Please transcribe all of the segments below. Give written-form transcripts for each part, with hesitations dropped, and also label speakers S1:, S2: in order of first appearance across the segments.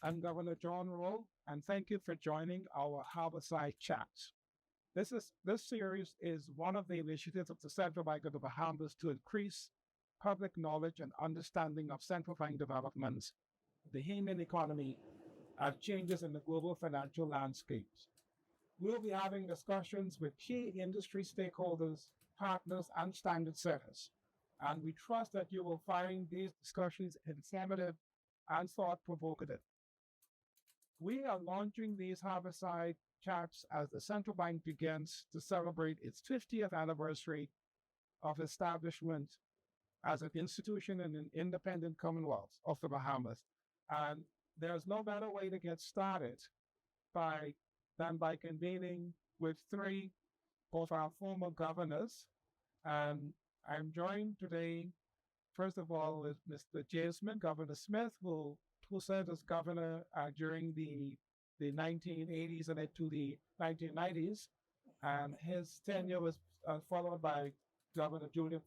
S1: I'm Governor John Rolle, and thank you for joining our Harbourside Chats. This series is one of the initiatives of the Central Bank of the Bahamas to increase public knowledge and understanding of central bank developments, the Bahamian economy, and changes in the global financial landscapes. We'll be having discussions with key industry stakeholders, partners, and standard setters. And we trust that you will find these discussions informative and thought-provocative. We are launching these Harbourside Chats as the central bank begins to celebrate its 50th anniversary of establishment as an institution in an independent Commonwealth of the Bahamas. And there's no better way to get started than by convening with three of our former governors. And I'm joined today, first of all, with Mr. J. Smith, Governor Smith, who served as governor during the 1980s and into the 1990s. And his tenure was followed by Governor Julien,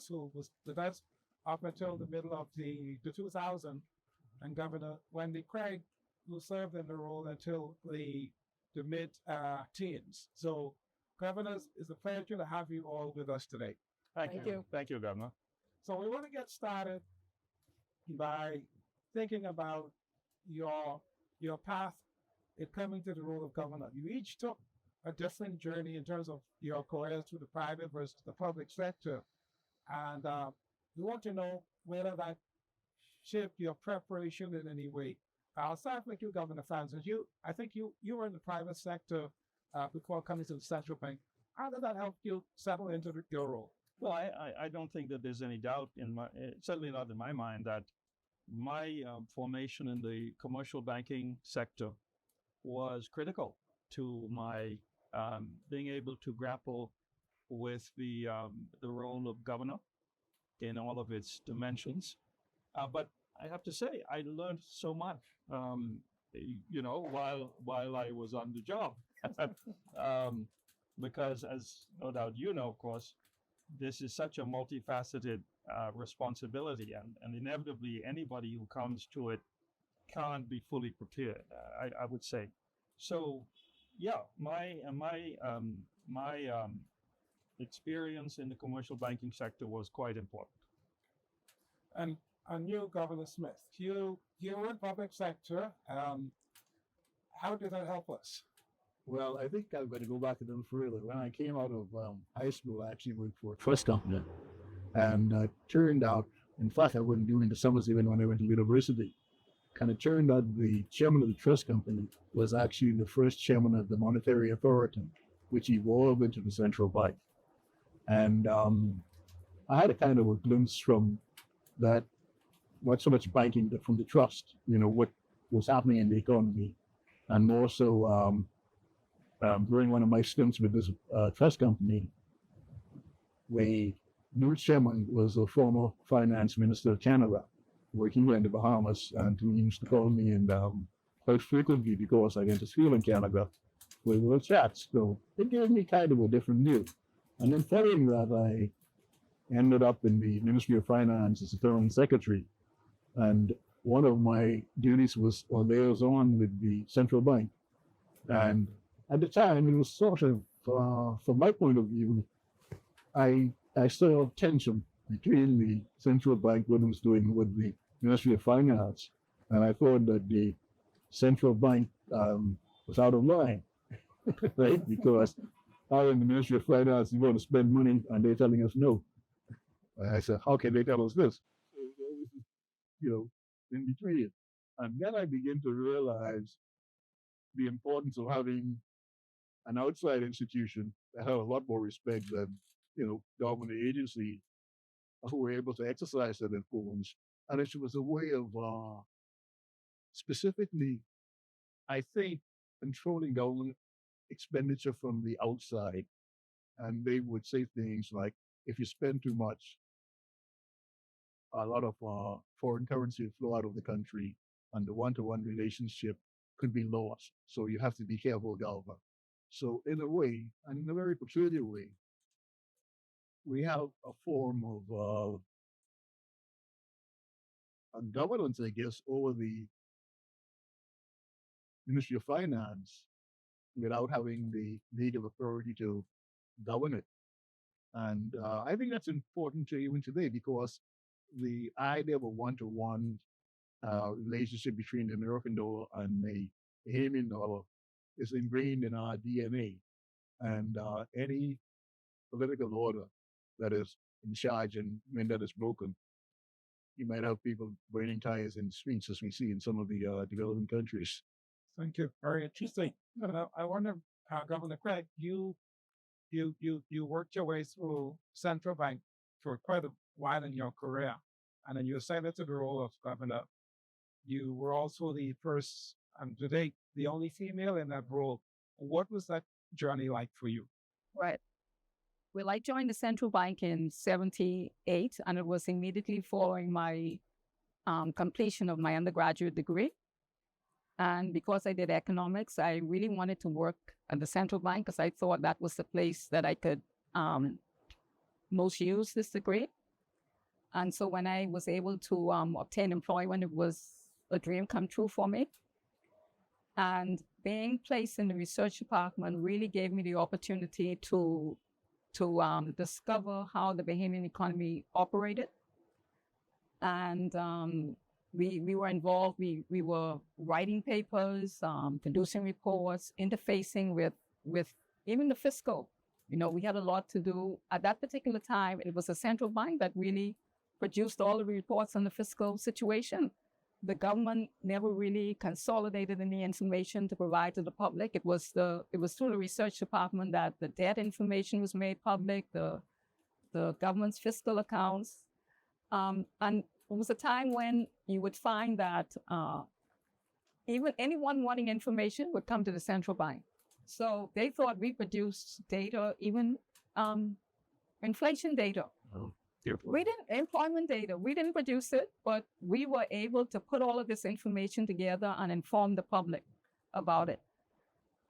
S1: who was with us up until the middle of the 2000s, and Governor Wendy Craigg, who served in the role until the mid-teens. So, governors, it's a pleasure to have you all with us today.
S2: Thank you. Thank you, Governor.
S1: So we want to get started by thinking about your path in coming to the role of governor. You each took a different journey in terms of your careers through the private versus the public sector. And we want to know whether that shaped your preparation in any way. I'll start with you, Governor Francis. I think you were in the private sector before coming to the central bank. How did that help you settle into your role?
S2: Well, I don't think that there's any doubt certainly not in my mind, that my formation in the commercial banking sector was critical to my being able to grapple with the role of governor in all of its dimensions. But I have to say, I learned so much, while I was on the job. Because as no doubt you know, of course, this is such a multifaceted responsibility, and inevitably anybody who comes to it can't be fully prepared, I would say. So, yeah, my experience in the commercial banking sector was quite important.
S1: And you, Governor Smith, you were in public sector. How did that help us?
S3: Well, I think I'm going to go back a little further. When I came out of high school, I actually worked for a trust company. And it turned out, in fact, I wasn't doing the summers even when I went to university. And it turned out the chairman of the trust company was actually the first chairman of the Monetary Authority, which evolved into the central bank. And I had a kind of a glimpse from that, not so much banking, but from the trust, what was happening in the economy. And more so, during one of my stints with this trust company, the new chairman was a former finance minister of Canada, working in the Bahamas, and he used to call me and quite frequently, because I went to school in Canada, we would chat. So it gave me kind of a different view. And then following that, I ended up in the Ministry of Finance as a permanent secretary. And one of my duties was a liaison with the central bank. And at the time, it was sort of, from my point of view, I saw tension between the central bank, what it was doing with the Ministry of Finance. And I thought that the central bank was out of line, right? Because out in the Ministry of Finance, we want to spend money, and they're telling us no. And I said, how can they tell us this? In between. And then I began to realize the importance of having an outside institution that had a lot more respect than, government agencies who were able to exercise that influence. And it was a way of specifically, I think, controlling government expenditure from the outside. And they would say things like, if you spend too much, a lot of foreign currency would flow out of the country, and the one-to-one relationship could be lost. So you have to be careful, governor. So in a way, and in a very peculiar way, we have a form of governance, I guess, over the Ministry of Finance without having the legal authority to govern it. And I think that's important to even today, because the idea of a one-to-one relationship between the American dollar and the Bahamian dollar is ingrained in our DNA. And any political order that is in charge, and when that is broken, you might have people burning tires in the streets, as we see in some of the developing countries.
S1: Thank you. Very interesting. I wonder, Governor Craigg, you worked your way through central bank for quite a while in your career, and then you ascended to the role of governor. You were also the first, and to date, the only female in that role. What was that journey like for you?
S4: Right. Well, I joined the central bank in 1978, and it was immediately following my completion of my undergraduate degree. And because I did economics, I really wanted to work at the central bank because I thought that was the place that I could most use this degree. And so when I was able to obtain employment, it was a dream come true for me. And being placed in the research department really gave me the opportunity to discover how the Bahamian economy operated. And we were involved. We were writing papers, producing reports, interfacing with even the fiscal. You know, we had a lot to do. At that particular time, it was the central bank that really produced all the reports on the fiscal situation. The government never really consolidated any information to provide to the public. It was through the research department that the debt information was made public, the government's fiscal accounts. And it was a time when you would find that even anyone wanting information would come to the central bank. So they thought we produced data, even inflation data.
S3: Oh,
S4: we didn't, employment data, we didn't produce it, but we were able to put all of this information together and inform the public about it.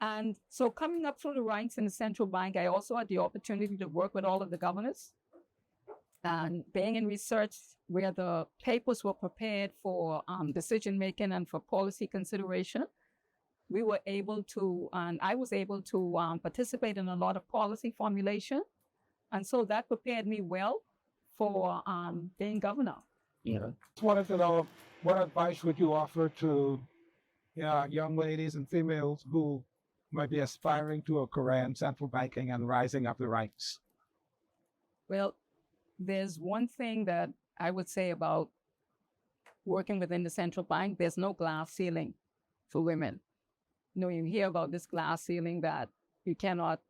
S4: And so coming up through the ranks in the central bank, I also had the opportunity to work with all of the governors. And being in research where the papers were prepared for decision-making and for policy consideration, we were able to, and I was able to participate in a lot of policy formulation. And so that prepared me well for being governor.
S1: Yeah. Just wanted to know, what advice would you offer to young ladies and females who might be aspiring to a career in central banking and rising up the ranks?
S4: Well, there's one thing that I would say about working within the central bank: there's no glass ceiling for women. You know, you hear about this glass ceiling that you cannot,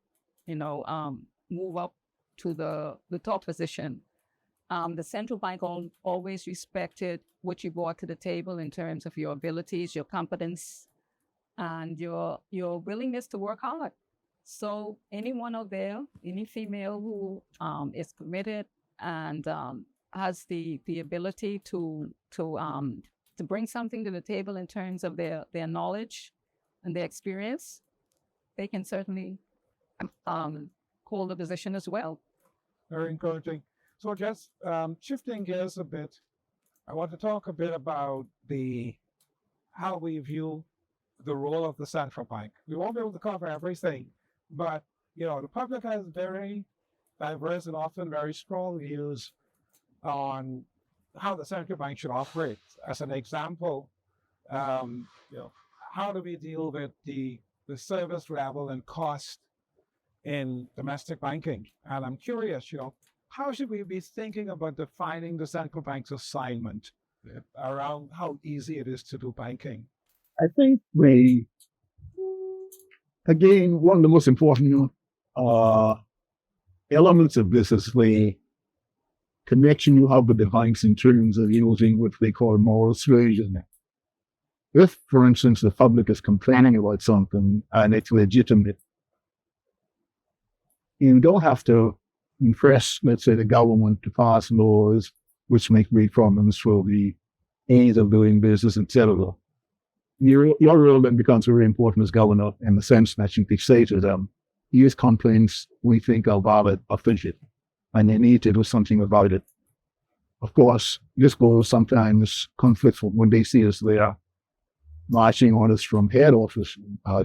S4: move up to the top position. The central bank always respected what you brought to the table in terms of your abilities, your competence, and your willingness to work hard. So anyone out there, any female who is committed and has the ability to bring something to the table in terms of their knowledge and their experience, they can certainly hold the position as well.
S1: Very encouraging. So just shifting gears a bit, I want to talk a bit about how we view the role of the central bank. We won't be able to cover everything, but the public has very diverse and often very strong views on how the central bank should operate. As an example, how do we deal with the service level and cost in domestic banking? And I'm curious, how should we be thinking about defining the central bank's assignment around how easy it is to do banking?
S3: I think again, one of the most important elements of this is the connection you have with the banks in terms of using what they call moral suasion. If, for instance, the public is complaining about something and it's legitimate, you don't have to impress, let's say, the government to pass laws which make great problems for the ease of doing business, etc. Your role then becomes very important as governor in the sense that you can say to them, these complaints we think are valid, official, and they need to do something about it. Of course, this goes sometimes conflicts when they see us there. marching orders from head office,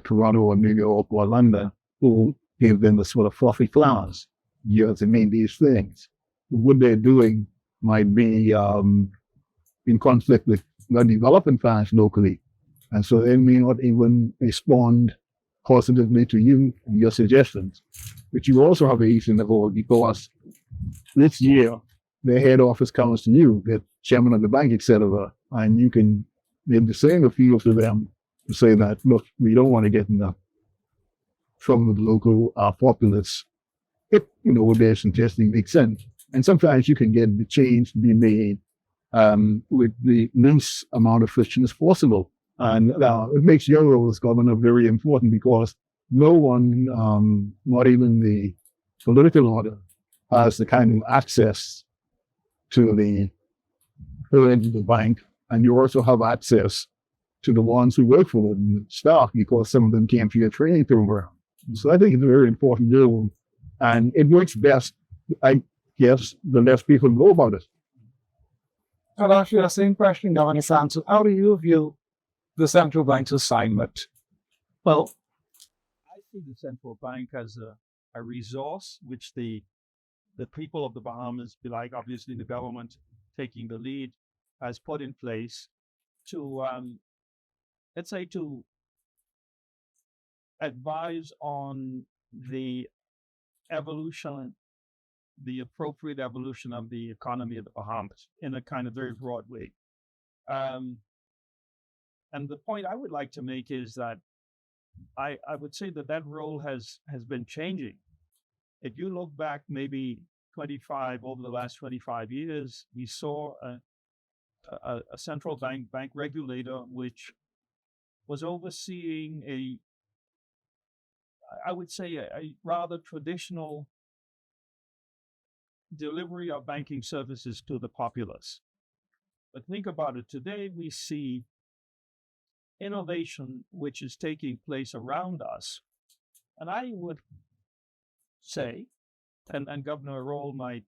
S3: Toronto or New York or London, who give them the sort of fluffy flowers. You have to mean these things. What they're doing might be in conflict with the development plans locally. And so they may not even respond positively to you and your suggestions. But you also have a reason to vote because this year the head office comes to you, the chairman of the bank, etc., and you can maybe the same appeal to them to say that, look, we don't want to get in the trouble with local populace. If, what they're suggesting makes sense. And sometimes you can get the change to be made with the least amount of friction as possible. And it makes your role as governor very important because no one, not even the political order, has the kind of access to the bank. And you also have access to the ones who work for the staff because some of them came to your training program. So I think it's a very important role. And it works best, I guess, the less people know about it.
S1: I'll ask you the same question, Governor Francis. How do you view the central bank's assignment?
S2: Well, I see the central bank as a resource which the people of the Bahamas, like obviously the government taking the lead, has put in place to, let's say, to advise on the evolution, the appropriate evolution of the economy of the Bahamas in a kind of very broad way. And the point I would like to make is that I would say that role has been changing. If you look back maybe over the last 25 years, we saw a central bank regulator which was overseeing I would say a rather traditional delivery of banking services to the populace. But think about it. Today, we see innovation which is taking place around us. And I would say, and Governor Rolle might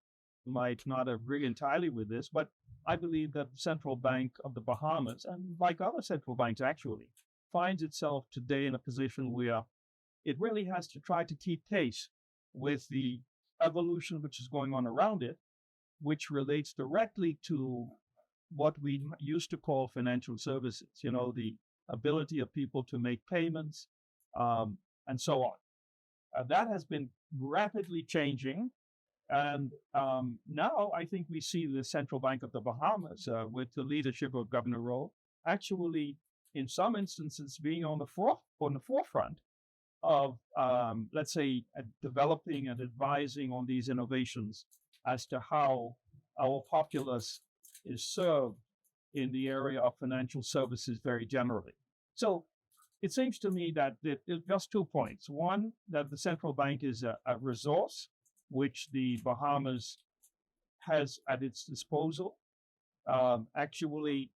S2: not agree entirely with this, but I believe that the Central Bank of the Bahamas, and like other central banks actually, finds itself today in a position where it really has to try to keep pace with the evolution which is going on around it, which relates directly to what we used to call financial services, the ability of people to make payments, and so on. That has been rapidly changing. And now I think we see the Central Bank of the Bahamas, with the leadership of Governor Rolle, actually, in some instances, being on the forefront of, let's say, developing and advising on these innovations as to how our populace is served in the area of financial services very generally. So it seems to me that there's just 2 points. One, that the central bank is a resource which the Bahamas has at its disposal. Actually,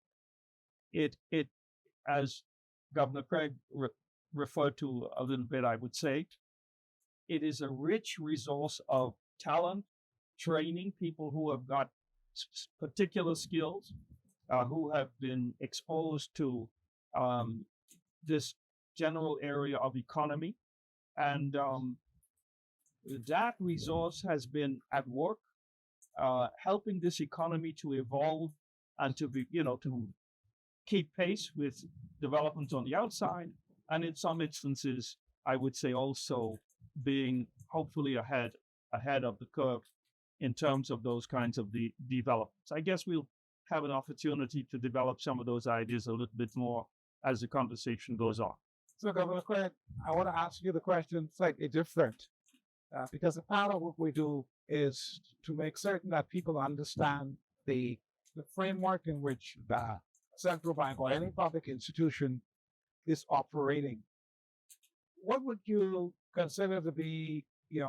S2: it as Governor Craigg referred to a little bit, I would say, it is a rich resource of talent, training, people who have got particular skills, who have been exposed to this general area of economy. And that resource has been at work, helping this economy to evolve and to be, to keep pace with developments on the outside. And in some instances, I would say also being hopefully ahead of the curve in terms of those kinds of developments. I guess we'll have an opportunity to develop some of those ideas a little bit more as the conversation goes on.
S1: So, Governor Craigg, I want to ask you the question slightly different, because a part of what we do is to make certain that people understand the framework in which the central bank or any public institution is operating. What would you consider to be,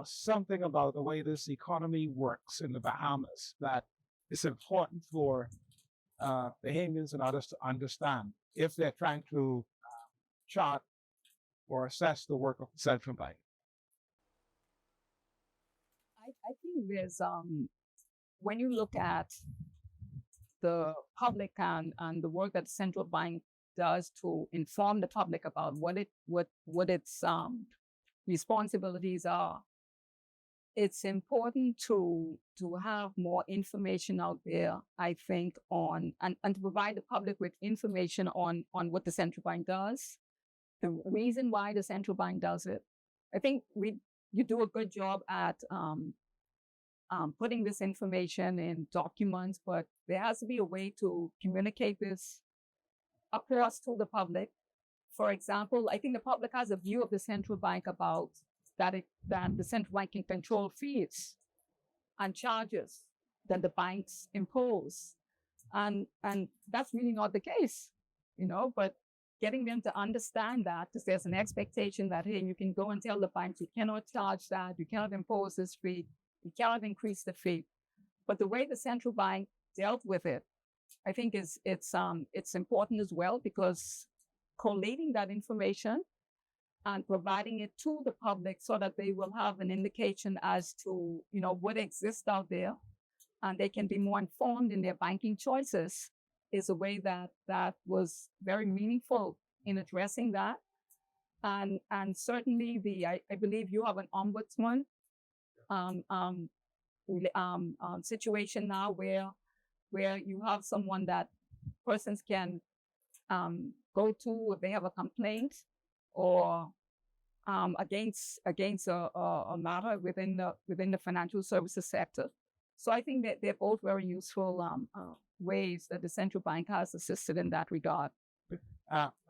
S1: something about the way this economy works in the Bahamas that is important for Bahamians and others to understand if they're trying to chart or assess the work of the central bank?
S4: I think there's when you look at the public and the work that the central bank does to inform the public about what its responsibilities are. It's important to have more information out there, I think, on and to provide the public with information on what the central bank does, the reason why the central bank does it. I think you do a good job at putting this information in documents, but there has to be a way to communicate this across to the public. For example, I think the public has a view of the central bank about that the central bank can control fees and charges that the banks impose. And that's really not the case, but getting them to understand that, because there's an expectation that, hey, you can go and tell the banks you cannot charge that, you cannot impose this fee, you cannot increase the fee. But the way the central bank dealt with it, I think it's important as well, because collating that information and providing it to the public so that they will have an indication as to, what exists out there, and they can be more informed in their banking choices, is a way that was very meaningful in addressing that. And certainly I believe you have an ombudsman situation now where you have someone that persons can go to if they have a complaint or against a matter within the financial services sector. So I think that they're both very useful ways that the central bank has assisted in that regard.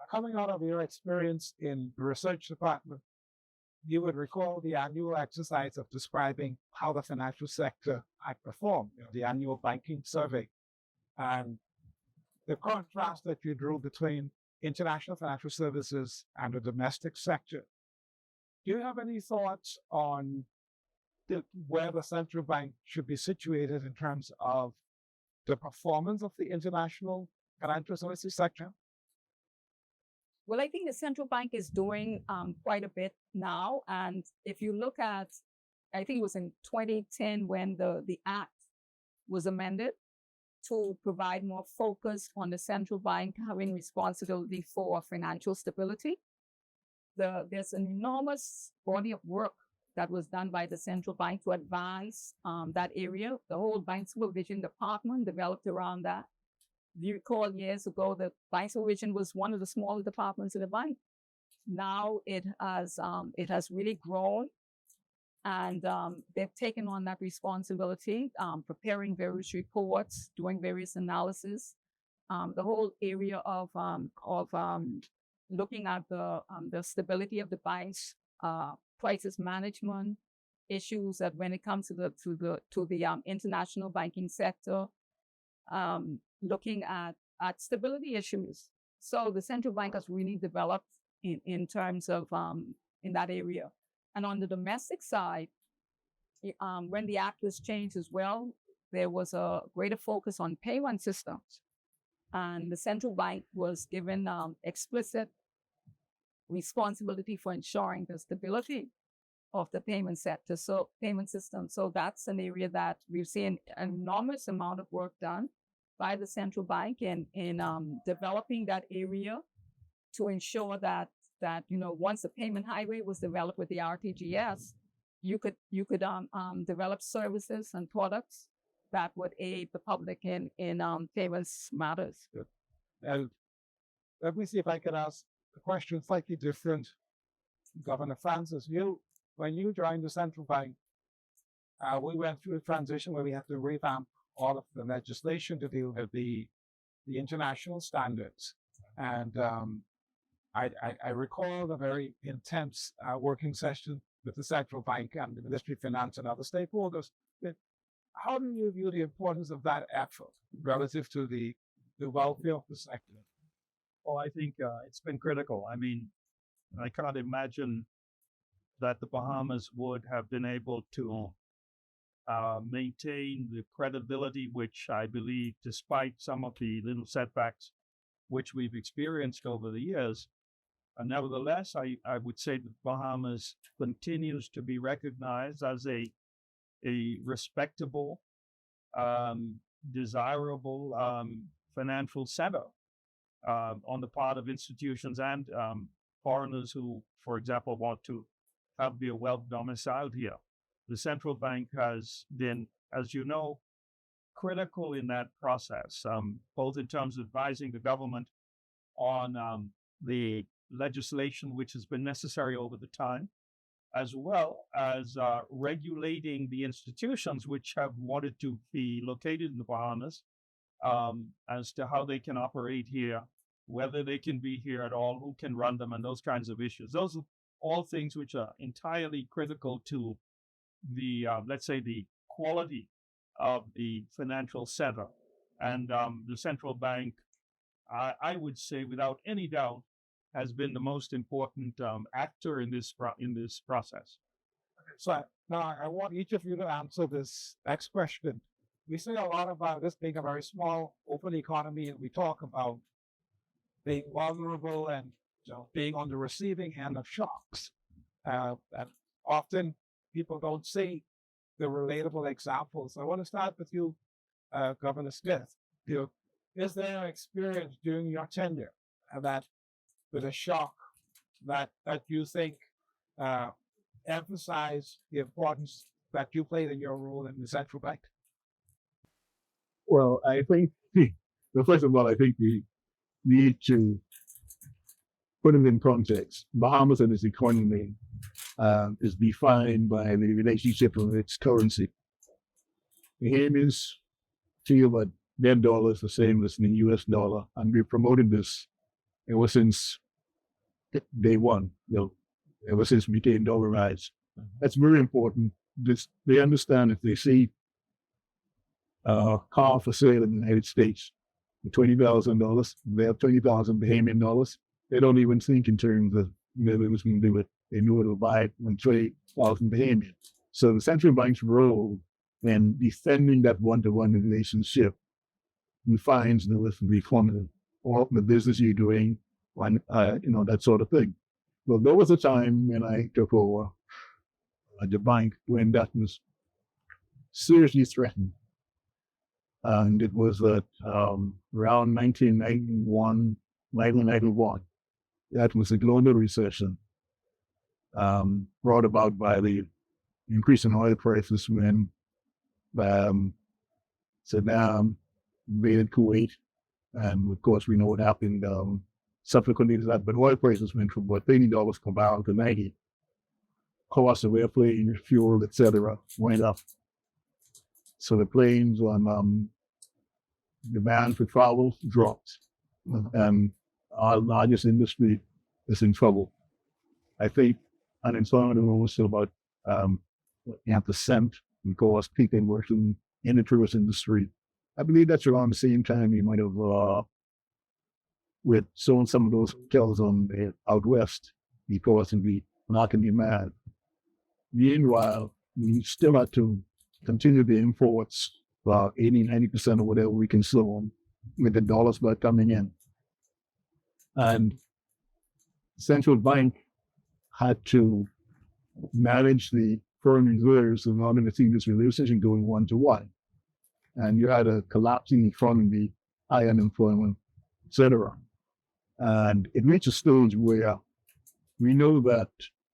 S1: Coming out of your experience in the research department, you would recall the annual exercise of describing how the financial sector had performed, the annual banking survey, and the contrast that you drew between international financial services and the domestic sector. Do you have any thoughts on where the central bank should be situated in terms of the performance of the international financial services sector?
S4: Well, I think the central bank is doing quite a bit now. And if you look at, I think it was in 2010 when the Act was amended to provide more focus on the central bank having responsibility for financial stability. There's an enormous body of work that was done by the central bank to advise that area. The whole bank supervision department developed around that. If you recall, years ago, the bank supervision was one of the smaller departments in the bank. Now it has really grown, and they've taken on that responsibility, preparing various reports, doing various analysis. The whole area of looking at the stability of the bank's crisis management issues, that when it comes to the international banking sector, looking at stability issues. So the central bank has really developed in terms of in that area. And on the domestic side, when the Act was changed as well, there was a greater focus on payment systems. And the central bank was given explicit responsibility for ensuring the stability of the payment sector, so payment system. So that's an area that we've seen an enormous amount of work done by the central bank in developing that area to ensure that once the payment highway was developed with the RTGS, you could develop services and products that would aid the public in payments matters.
S1: Good. And let me see if I can ask a question slightly different. Governor Francis, when you joined the central bank, we went through a transition where we had to revamp all of the legislation to deal with the international standards. And I recall a very intense working session with the central bank and the Ministry of Finance and other stakeholders. How do you view the importance of that effort relative to the welfare of the sector?
S2: Oh, I think it's been critical. I mean, I can't imagine that the Bahamas would have been able to maintain the credibility, which I believe, despite some of the little setbacks which we've experienced over the years, nevertheless, I would say that Bahamas continues to be recognized as a respectable, desirable financial center. on the part of institutions and foreigners who, for example, want to have their wealth domiciled here. The central bank has been, as you know, critical in that process, both in terms of advising the government on the legislation which has been necessary over the time, as well as regulating the institutions which have wanted to be located in the Bahamas, as to how they can operate here, whether they can be here at all, who can run them, and those kinds of issues. Those are all things which are entirely critical to the, let's say, the quality of the financial center. And the central bank, I would say, without any doubt, has been the most important actor in this process.
S1: So now I want each of you to answer this next question. We say a lot about this being a very small, open economy, and we talk about being vulnerable and being on the receiving end of shocks. And often people don't see the relatable examples. I want to start with you, Governor Smith. Is there an experience during your tenure that with a shock that you think emphasize the importance that you played in your role in the central bank?
S3: Well, I think, first of all, I think we need to put it in context. Bahamas and its economy is defined by the relationship of its currency. Bahamians feel that their dollar is the same as the US dollar, and we promoted this ever since day one, ever since we became dollarized. That's very important. They understand if they see a car for sale in the United States for $20,000, they have 20,000 Bahamian dollars. They don't even think in terms of whether it was going to do it. They knew it'll buy it in 20,000 Bahamian. So the central bank's role in defending that one-to-one relationship defines the list of the economy, or the business you're doing, and that sort of thing. Well, there was a time when I took over at the bank when that was seriously threatened. And it was at around 1991. That was a global recession brought about by the increase in oil prices when Saddam invaded Kuwait. And of course, we know what happened subsequently to that. But oil prices went from about $30 per barrel to $90. Cost of airplane, fuel, etc., went up. So the planes on demand for travel dropped. And our largest industry is in trouble. I think unemployment was still about 0.5%, because people working in the tourist industry. I believe that's around the same time you might have with some of those hotels on out west, because of the market demand. Meanwhile, we still had to continue the imports, about 80-90% of whatever we consume, with the dollars back coming in. And the central bank had to manage the foreign reserves in order to see this relationship going one-to-one. And you had a collapsing economy, high unemployment, etc. And it reached a stage where we know that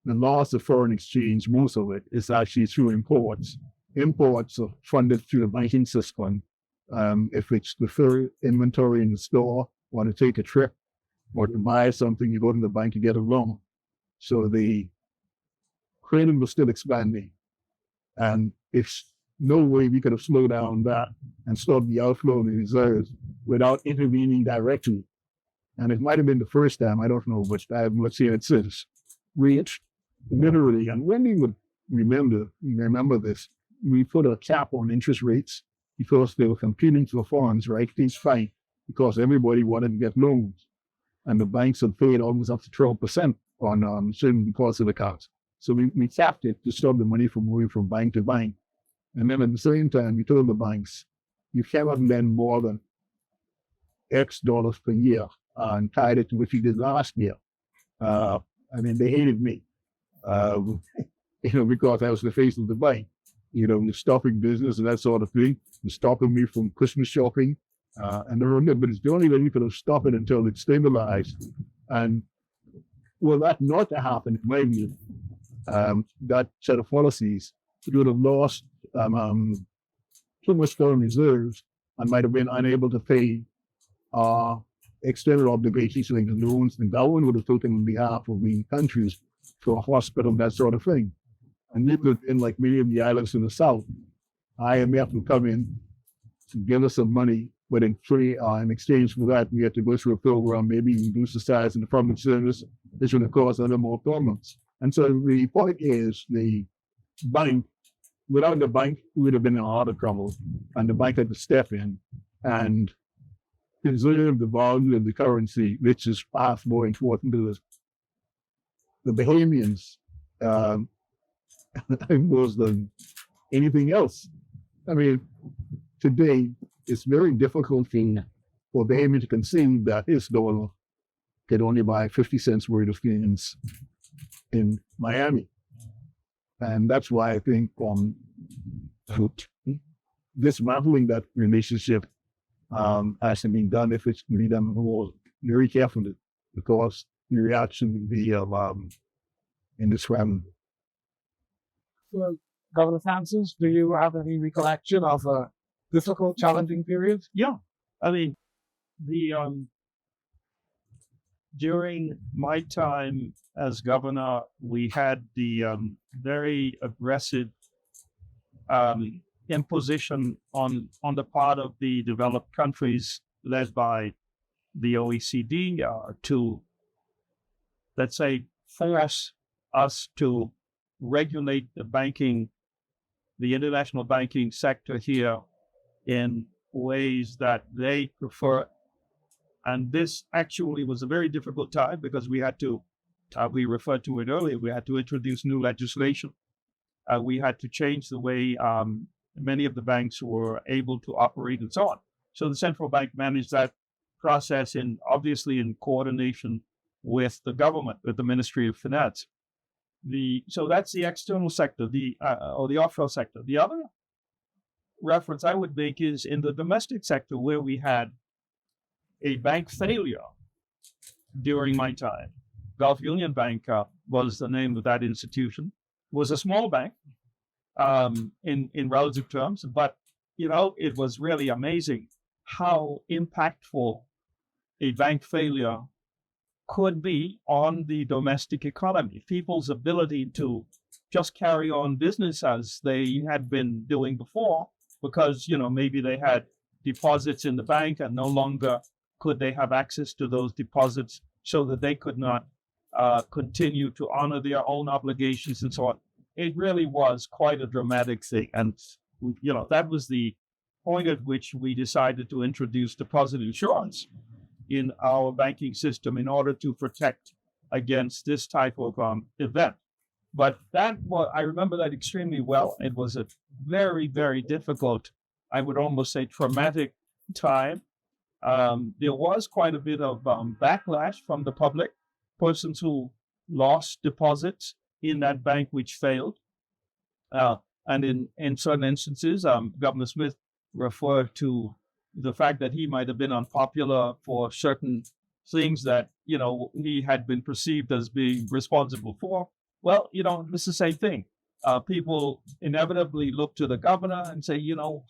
S3: the loss of foreign exchange, most of it, is actually through imports. Imports are funded through the banking system. If it's the full inventory in the store, want to take a trip, or to buy something, you go to the bank to get a loan. So the credit was still expanding. And it's no way we could have slowed down that and stopped the outflow of the reserves without intervening directly. And it might have been the first time, I don't know, but let's see it since. We literally, and Wendy would remember this, we put a cap on interest rates because they were competing for funds, right? Things fine, because everybody wanted to get loans. And the banks had paid almost up to 12% on certain deposit accounts. So we capped it to stop the money from moving from bank to bank. And then at the same time, we told the banks, you cannot lend more than X dollars per year, and tied it to what you did last year. They hated me, because I was the face of the bank. Stopping business and that sort of thing, and stopping me from Christmas shopping, and they were good, but it's the only way you could have stopped it until it stabilized. And were that not to happen, in my view, that set of policies, it would have lost so much foreign reserves and might have been unable to pay external obligations like the loans the government would have taken on behalf of the countries for a hospital, that sort of thing. And in like many of the islands in the south, IMF would come in to give us some money, but in exchange for that, we had to go through a program, maybe reduce the size of the public service. This would have caused other more problems. And so the point is, the bank, without the bank, we would have been in a lot of trouble. And the bank had to step in and preserve the value of the currency, which is far more important to us. The Bahamians more than anything else. I mean, today, it's very difficult for Bahamian to conceive that his dollar could only buy 50 cents worth of things in Miami. And that's why I think dismantling that relationship has to be done if it's to be done very carefully, because the reaction would be indescribable.
S1: Well, Governor Francis, do you have any recollection of a difficult, challenging period?
S2: Yeah, I mean, during my time as governor, we had the very aggressive imposition on the part of the developed countries led by the OECD to, let's say, force us to regulate the international banking sector here in ways that they prefer. And this actually was a very difficult time because we had to, we referred to it earlier, we had to introduce new legislation. We had to change the way many of the banks were able to operate and so on. So the central bank managed that process obviously in coordination with the government, with the Ministry of Finance. So that's the external sector, or the offshore sector. The other reference I would make is in the domestic sector, where we had a bank failure during my time. Gulf Union Bank was the name of that institution. It was a small bank in relative terms, but it was really amazing how impactful a bank failure could be on the domestic economy, people's ability to just carry on business as they had been doing before, because, maybe they had deposits in the bank and no longer could they have access to those deposits, so that they could not continue to honor their own obligations and so on. It really was quite a dramatic thing. And, that was the point at which we decided to introduce deposit insurance in our banking system in order to protect against this type of event. But I remember that extremely well. It was a very, very difficult, I would almost say traumatic time. There was quite a bit of backlash from the public, persons who lost deposits in that bank which failed. And in certain instances, Governor Smith referred to the fact that he might have been unpopular for certain things that, he had been perceived as being responsible for. Well, it's the same thing. People inevitably look to the governor and say,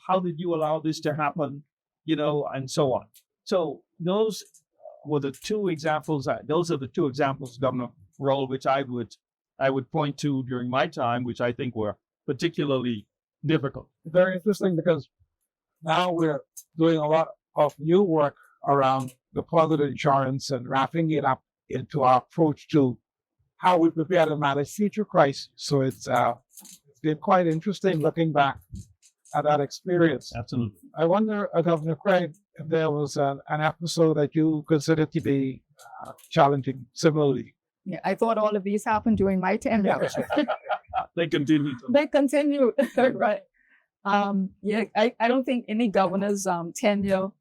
S2: how did you allow this to happen? And so on. So those were the two examples. Those are the two examples, Governor Rolle, which I would point to during my time, which I think were particularly difficult.
S1: Very interesting, because now we're doing a lot of new work around deposit insurance and wrapping it up into our approach to how we prepare to manage future crises. So it's been quite interesting looking back at that experience.
S2: Absolutely.
S1: I wonder, Governor Craigg, if there was an episode that you considered to be challenging similarly.
S4: Yeah, I thought all of these happened during my tenure.
S2: They continue.
S4: They continue, right? I don't think any governor's tenure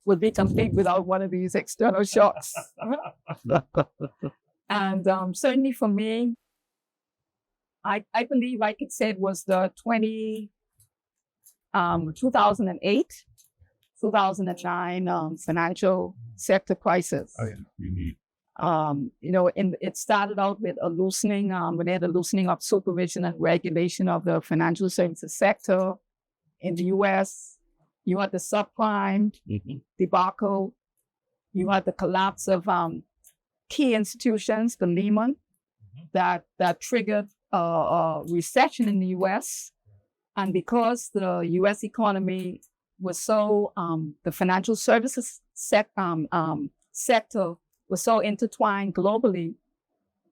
S4: would be complete without one of these external shocks. And certainly for me, I believe I could say it was the 2008 2009 financial sector crisis.
S3: Oh, yeah.
S4: It started out with a loosening, when they had a loosening of supervision and regulation of the financial services sector in the U.S. You had the subprime debacle. You had the collapse of key institutions, the Lehman, that triggered a recession in the U.S. And because the U.S. economy was so, the financial services sector was so intertwined globally,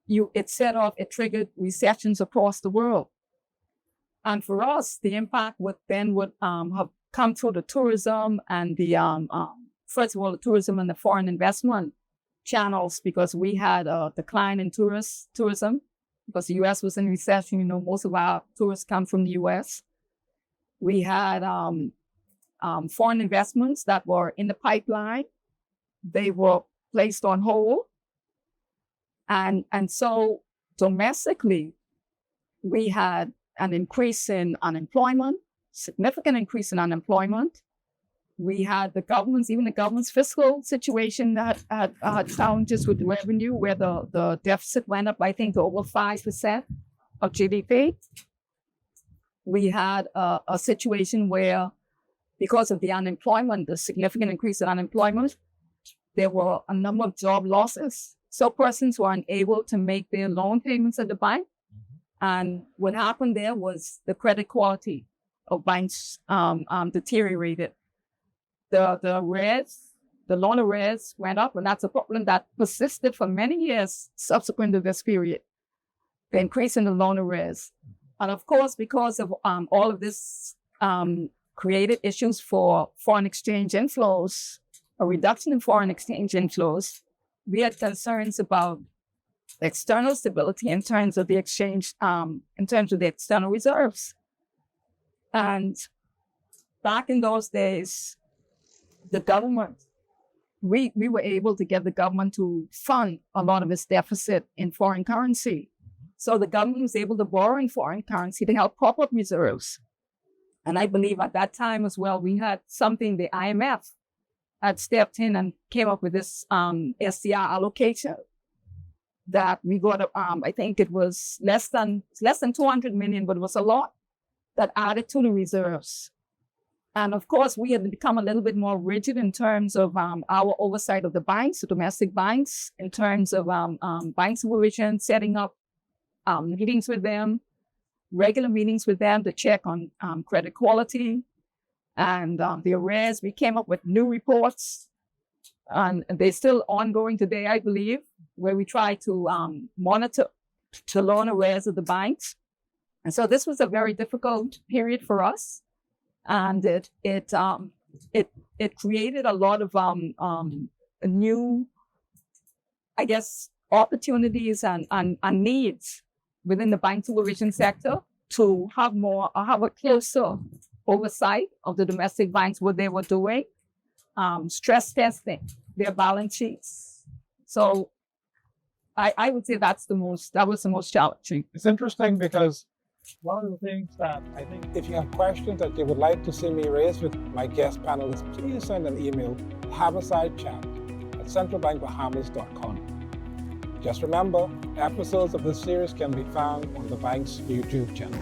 S4: it triggered recessions across the world. And for us, the impact would have come through the tourism and the, first of all, the tourism and the foreign investment channels, because we had a decline in tourism, because the U.S. was in recession. Most of our tourists come from the U.S. We had foreign investments that were in the pipeline. They were placed on hold. And so domestically, we had an increase in unemployment, significant increase in unemployment. We had even the government's fiscal situation that had challenges with revenue, where the deficit went up, I think, to over 5% of GDP. We had a situation where, because of the unemployment, the significant increase in unemployment, there were a number of job losses. So persons were unable to make their loan payments at the bank. And what happened there was the credit quality of banks deteriorated. The loan arrears went up, and that's a problem that persisted for many years subsequent to this period, the increase in the loan arrears. And of course, because of all of this created issues for foreign exchange inflows, a reduction in foreign exchange inflows, we had concerns about external stability in terms of the exchange, in terms of the external reserves. And back in those days, the government, we were able to get the government to fund a lot of its deficit in foreign currency. So the government was able to borrow in foreign currency to help prop up reserves. And I believe at that time as well, we had something, the IMF had stepped in and came up with this SDR allocation that we got, I think it was less than 200 million, but it was a lot that added to the reserves. And of course, we had become a little bit more rigid in terms of our oversight of the banks, the domestic banks, in terms of bank supervision, setting up meetings with them, regular meetings with them to check on credit quality and the arrears. We came up with new reports, and they're still ongoing today, I believe, where we try to monitor the loan arrears of the banks. And so this was a very difficult period for us. And it created a lot of new, I guess, opportunities and needs within the bank supervision sector to have a closer oversight of the domestic banks, what they were doing, stress testing their balance sheets. So I would say that was the most challenging.
S1: It's interesting because one of the things that I think, if you have questions that you would like to see me raise with my guest panelists, please send an email to harboursidechat@centralbankbahamas.com. Just remember, episodes of this series can be found on the bank's YouTube channel.